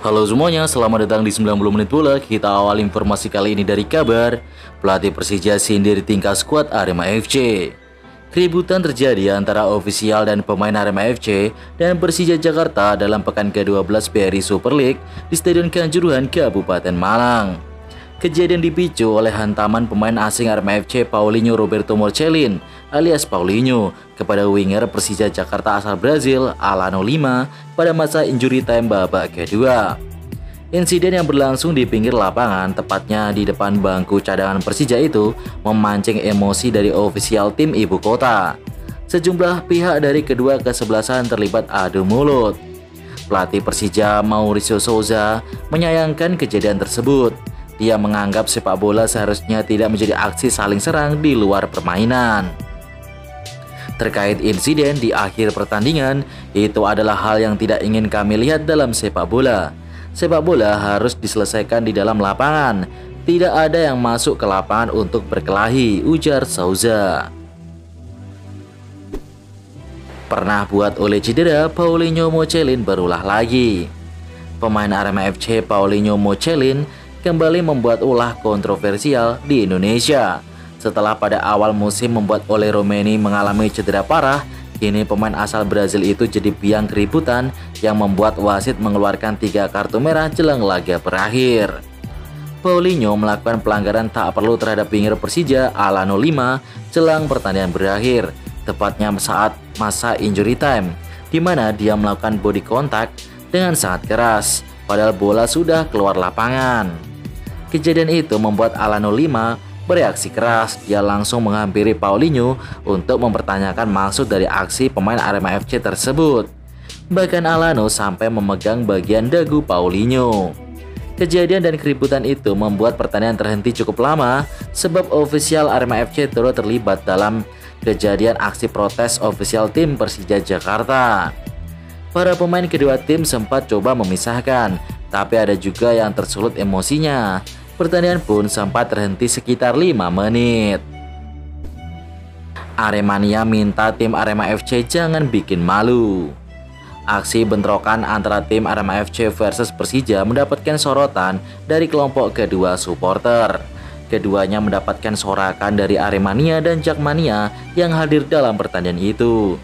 Halo semuanya, selamat datang di 90 menit bola. Kita awal informasi kali ini dari kabar pelatih Persija sindir tingkah skuad Arema FC. Keributan terjadi antara ofisial dan pemain Arema FC dan Persija Jakarta dalam pekan ke-12 BRI Super League di Stadion Kanjuruhan, Kabupaten Malang. Kejadian dipicu oleh hantaman pemain asing Arema FC Paulinho Roberto Mocelin alias Paulinho kepada winger Persija Jakarta asal Brazil Alano Lima pada masa injury time babak kedua. Insiden yang berlangsung di pinggir lapangan, tepatnya di depan bangku cadangan Persija itu, memancing emosi dari ofisial tim ibu kota. Sejumlah pihak dari kedua kesebelasan terlibat adu mulut. Pelatih Persija Mauricio Souza menyayangkan kejadian tersebut. Dia menganggap sepak bola seharusnya tidak menjadi aksi saling serang di luar permainan. Terkait insiden di akhir pertandingan, itu adalah hal yang tidak ingin kami lihat dalam sepak bola. Sepak bola harus diselesaikan di dalam lapangan. Tidak ada yang masuk ke lapangan untuk berkelahi, ujar Souza. Pernah buat oleh cedera, Paulinho Mocelin berulah lagi. Pemain Arema FC Paulinho Mocelin kembali membuat ulah kontroversial di Indonesia. Setelah pada awal musim membuat Ole Romeni mengalami cedera parah, kini pemain asal Brazil itu jadi biang keributan yang membuat wasit mengeluarkan 3 kartu merah jelang laga berakhir. Paulinho melakukan pelanggaran tak perlu terhadap winger Persija Alano Lima jelang pertandingan berakhir, tepatnya saat masa injury time, di mana dia melakukan body contact dengan sangat keras, padahal bola sudah keluar lapangan. Kejadian itu membuat Alano Lima bereaksi keras. Dia langsung menghampiri Paulinho untuk mempertanyakan maksud dari aksi pemain Arema FC tersebut. Bahkan Alano sampai memegang bagian dagu Paulinho. Kejadian dan keributan itu membuat pertandingan terhenti cukup lama sebab ofisial Arema FC turut terlibat dalam kejadian aksi protes ofisial tim Persija Jakarta. Para pemain kedua tim sempat coba memisahkan, tapi ada juga yang tersulut emosinya. Pertandingan pun sempat terhenti sekitar 5 menit. Aremania minta tim Arema FC jangan bikin malu. Aksi bentrokan antara tim Arema FC versus Persija mendapatkan sorotan dari kelompok kedua supporter. Keduanya mendapatkan sorakan dari Aremania dan Jakmania yang hadir dalam pertandingan itu.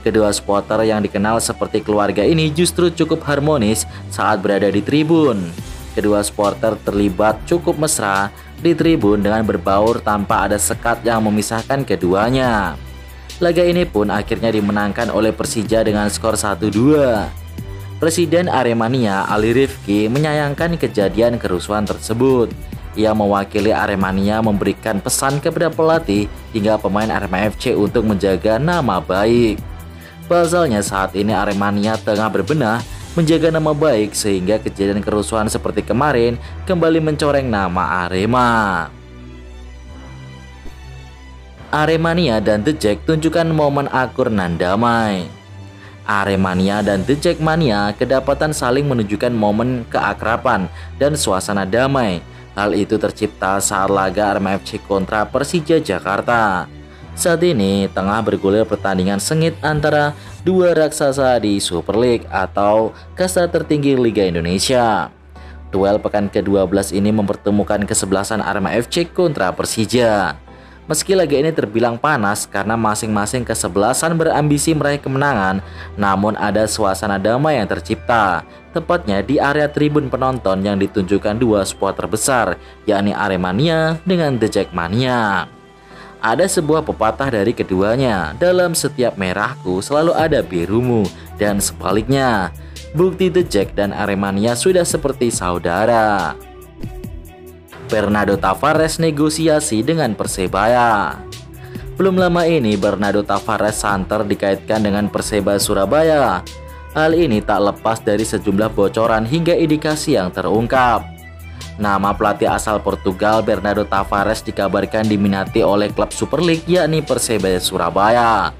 Kedua supporter yang dikenal seperti keluarga ini justru cukup harmonis saat berada di tribun. Kedua supporter terlibat cukup mesra di tribun dengan berbaur tanpa ada sekat yang memisahkan keduanya. Laga ini pun akhirnya dimenangkan oleh Persija dengan skor 1-2. Presiden Aremania Ali Rifki menyayangkan kejadian kerusuhan tersebut. Ia mewakili Aremania memberikan pesan kepada pelatih hingga pemain Arema FC untuk menjaga nama baik. Pasalnya saat ini Aremania tengah berbenah menjaga nama baik sehingga kejadian kerusuhan seperti kemarin kembali mencoreng nama Arema. Aremania dan The Jack tunjukkan momen akur nan damai. Aremania dan The Jackmania kedapatan saling menunjukkan momen keakraban dan suasana damai. Hal itu tercipta saat laga Arema FC kontra Persija Jakarta. Saat ini tengah bergulir pertandingan sengit antara dua raksasa di Super League atau kasta tertinggi Liga Indonesia. Duel pekan ke-12 ini mempertemukan kesebelasan Arema FC kontra Persija. Meski laga ini terbilang panas karena masing-masing kesebelasan berambisi meraih kemenangan, namun ada suasana damai yang tercipta, tepatnya di area tribun penonton yang ditunjukkan dua supporter besar, yakni Aremania dengan The Jackmania. Ada sebuah pepatah dari keduanya, dalam setiap merahku selalu ada birumu, dan sebaliknya. Bukti The Jack dan Aremania sudah seperti saudara. Bernardo Tavares negosiasi dengan Persebaya. Belum lama ini Bernardo Tavares santer dikaitkan dengan Perseba Surabaya. Hal ini tak lepas dari sejumlah bocoran hingga indikasi yang terungkap. Nama pelatih asal Portugal Bernardo Tavares dikabarkan diminati oleh klub Super League yakni Persebaya Surabaya.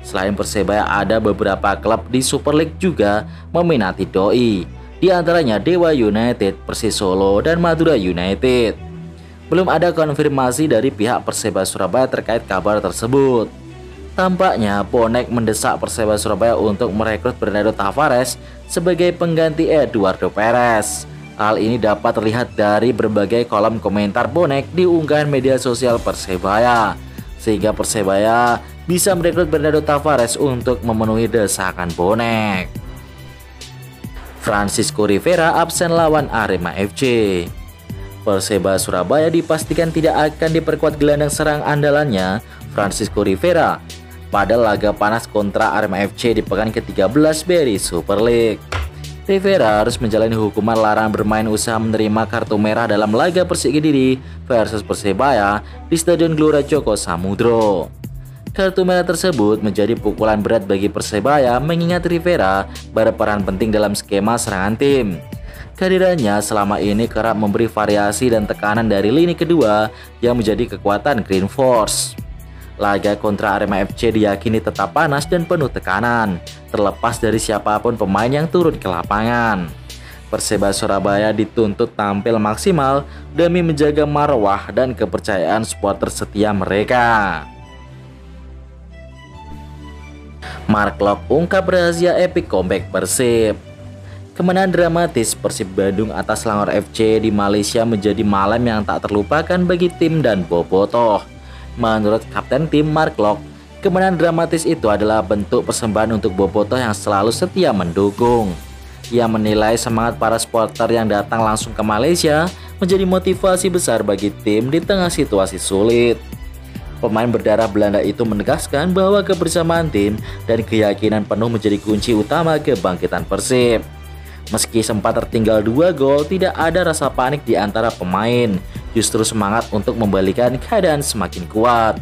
Selain Persebaya ada beberapa klub di Super League juga meminati doi, di antaranya Dewa United, Persis Solo, dan Madura United. Belum ada konfirmasi dari pihak Persebaya Surabaya terkait kabar tersebut. Tampaknya bonek mendesak Persebaya Surabaya untuk merekrut Bernardo Tavares sebagai pengganti Eduardo Perez. Hal ini dapat terlihat dari berbagai kolom komentar bonek di unggahan media sosial Persebaya, sehingga Persebaya bisa merekrut Bernardo Tavares untuk memenuhi desakan bonek. Francisco Rivera absen lawan Arema FC. Perseba Surabaya dipastikan tidak akan diperkuat gelandang serang andalannya Francisco Rivera pada laga panas kontra Arema FC di pekan ke-13 BRI Super League. Rivera harus menjalani hukuman larangan bermain usaha menerima kartu merah dalam laga Persik Kediri versus Persebaya di Stadion Gelora Joko Samudro. Kartu merah tersebut menjadi pukulan berat bagi Persebaya mengingat Rivera berperan penting dalam skema serangan tim. Kehadirannya selama ini kerap memberi variasi dan tekanan dari lini kedua yang menjadi kekuatan Green Force. Laga kontra Arema FC diyakini tetap panas dan penuh tekanan, terlepas dari siapapun pemain yang turun ke lapangan. Perseba Surabaya dituntut tampil maksimal demi menjaga marwah dan kepercayaan supporter setia mereka. Mark Locke ungkap rahasia epic comeback Persib. Kemenangan dramatis Persib Bandung atas Selangor FC di Malaysia menjadi malam yang tak terlupakan bagi tim dan bobotoh. Menurut Kapten tim Mark Locke, kemenangan dramatis itu adalah bentuk persembahan untuk bobotoh yang selalu setia mendukung. Ia menilai semangat para supporter yang datang langsung ke Malaysia menjadi motivasi besar bagi tim di tengah situasi sulit. Pemain berdarah Belanda itu menegaskan bahwa kebersamaan tim dan keyakinan penuh menjadi kunci utama kebangkitan Persib. Meski sempat tertinggal 2 gol, tidak ada rasa panik di antara pemain, justru semangat untuk membalikan keadaan semakin kuat.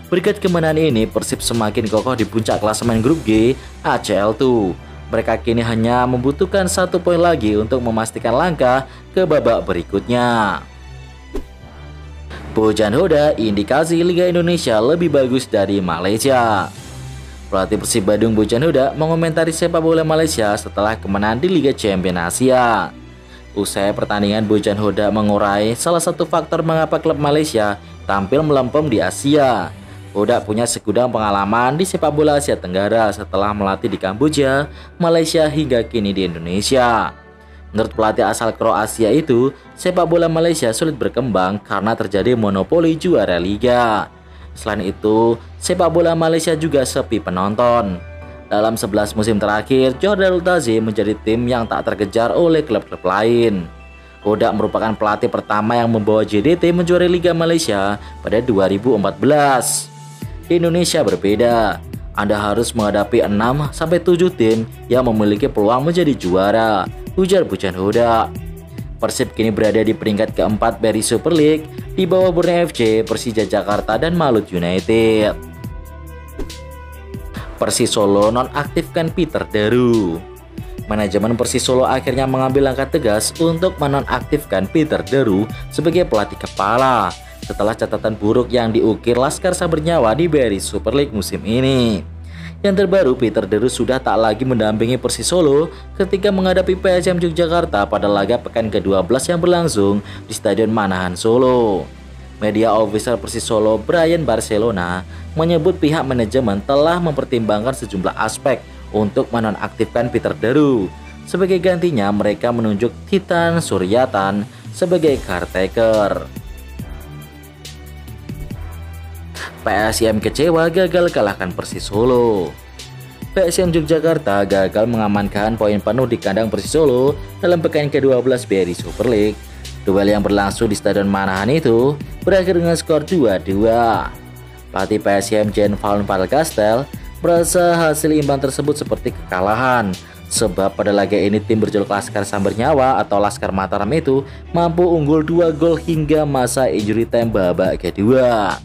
Berkat kemenangan ini, Persib semakin kokoh di puncak klasemen grup G ACL2. Mereka kini hanya membutuhkan 1 poin lagi untuk memastikan langkah ke babak berikutnya. Bojan Hoda indikasi Liga Indonesia lebih bagus dari Malaysia. Pelatih Persib Bandung Bojan Hoda mengomentari sepak bola Malaysia setelah kemenangan di Liga Champions Asia. Usai pertandingan, Bojan Hoda mengurai salah satu faktor mengapa klub Malaysia tampil melempem di Asia. Hoda punya segudang pengalaman di sepak bola Asia Tenggara setelah melatih di Kamboja, Malaysia hingga kini di Indonesia. Menurut pelatih asal Kroasia itu, sepak bola Malaysia sulit berkembang karena terjadi monopoli juara liga. Selain itu, sepak bola Malaysia juga sepi penonton. Dalam 11 musim terakhir, Jordan Lutazi menjadi tim yang tak terkejar oleh klub-klub lain. Hoda merupakan pelatih pertama yang membawa JDT menjuarai Liga Malaysia pada 2014. Di Indonesia berbeda. Anda harus menghadapi 6-7 tim yang memiliki peluang menjadi juara, ujar Bojan Hoda. Persib kini berada di peringkat keempat BRI Super League di bawah Borneo FC, Persija Jakarta, dan Malut United. Persis Solo nonaktifkan Peter Daru. Manajemen Persis Solo akhirnya mengambil langkah tegas untuk menonaktifkan Peter Daru sebagai pelatih kepala setelah catatan buruk yang diukir Laskar Bernyawa di BRI Super League musim ini. Yang terbaru, Peter Daru sudah tak lagi mendampingi Persis Solo ketika menghadapi PSM Yogyakarta pada laga pekan ke-12 yang berlangsung di Stadion Manahan Solo. Media official Persis Solo Brian Barcelona menyebut pihak manajemen telah mempertimbangkan sejumlah aspek untuk menonaktifkan Peter Daru. Sebagai gantinya, mereka menunjuk Titan Suryatan sebagai caretaker. PSM kecewa gagal kalahkan Persis Solo. PSM Yogyakarta gagal mengamankan poin penuh di kandang Persis Solo dalam pekan ke-12 BRI Super League. Duel yang berlangsung di Stadion Manahan itu berakhir dengan skor 2-2. Pelatih PSM Jean Van Valkastel merasa hasil imbang tersebut seperti kekalahan, sebab pada laga ini tim berjuluk Laskar Bernyawa atau Laskar Mataram itu mampu unggul 2 gol hingga masa injury time babak kedua.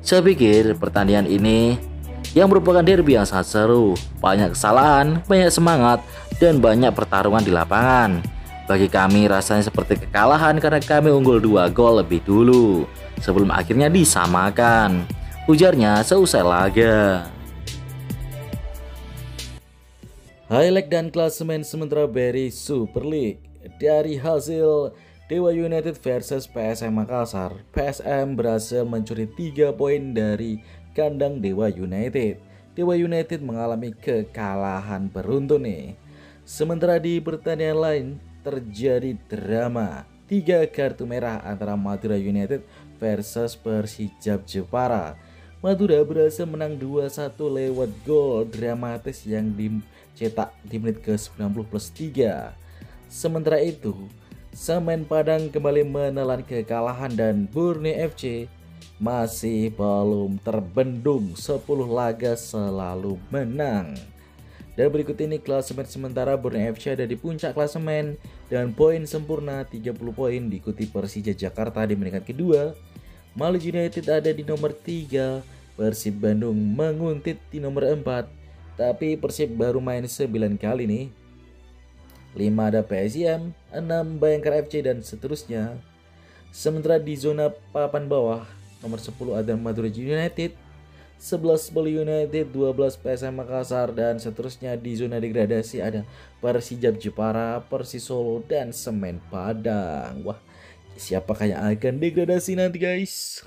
Saya pikir pertandingan ini yang merupakan derby yang sangat seru, banyak kesalahan, banyak semangat, dan banyak pertarungan di lapangan. Bagi kami rasanya seperti kekalahan karena kami unggul 2 gol lebih dulu sebelum akhirnya disamakan, ujarnya seusai laga. Highlight dan klasemen sementara BRI Super League. Dari hasil Dewa United versus PSM Makassar, PSM berhasil mencuri 3 poin dari kandang Dewa United. Dewa United mengalami kekalahan beruntun nih. Sementara di pertandingan lain terjadi drama. 3 kartu merah antara Madura United versus Persijap Jepara. Madura berhasil menang 2-1 lewat gol dramatis yang dicetak di menit ke-90 plus 3. Sementara itu, Semen Padang kembali menelan kekalahan dan Borneo FC masih belum terbendung, 10 laga selalu menang. Dan berikut ini klasemen sementara. Borneo FC ada di puncak klasemen dengan poin sempurna 30 poin, diikuti Persija Jakarta di peringkat kedua. Maluku United ada di nomor 3, Persib Bandung menguntit di nomor 4. Tapi Persib baru main 9 kali nih. 5 ada PSIM, 6 Bayangkara FC dan seterusnya. Sementara di zona papan bawah nomor 10 ada Madura United, 11 Bali United, 12 PSM Makassar dan seterusnya. Di zona degradasi ada Persijap Jepara, Persis Solo dan Semen Padang. Wah, siapakah yang akan degradasi nanti guys?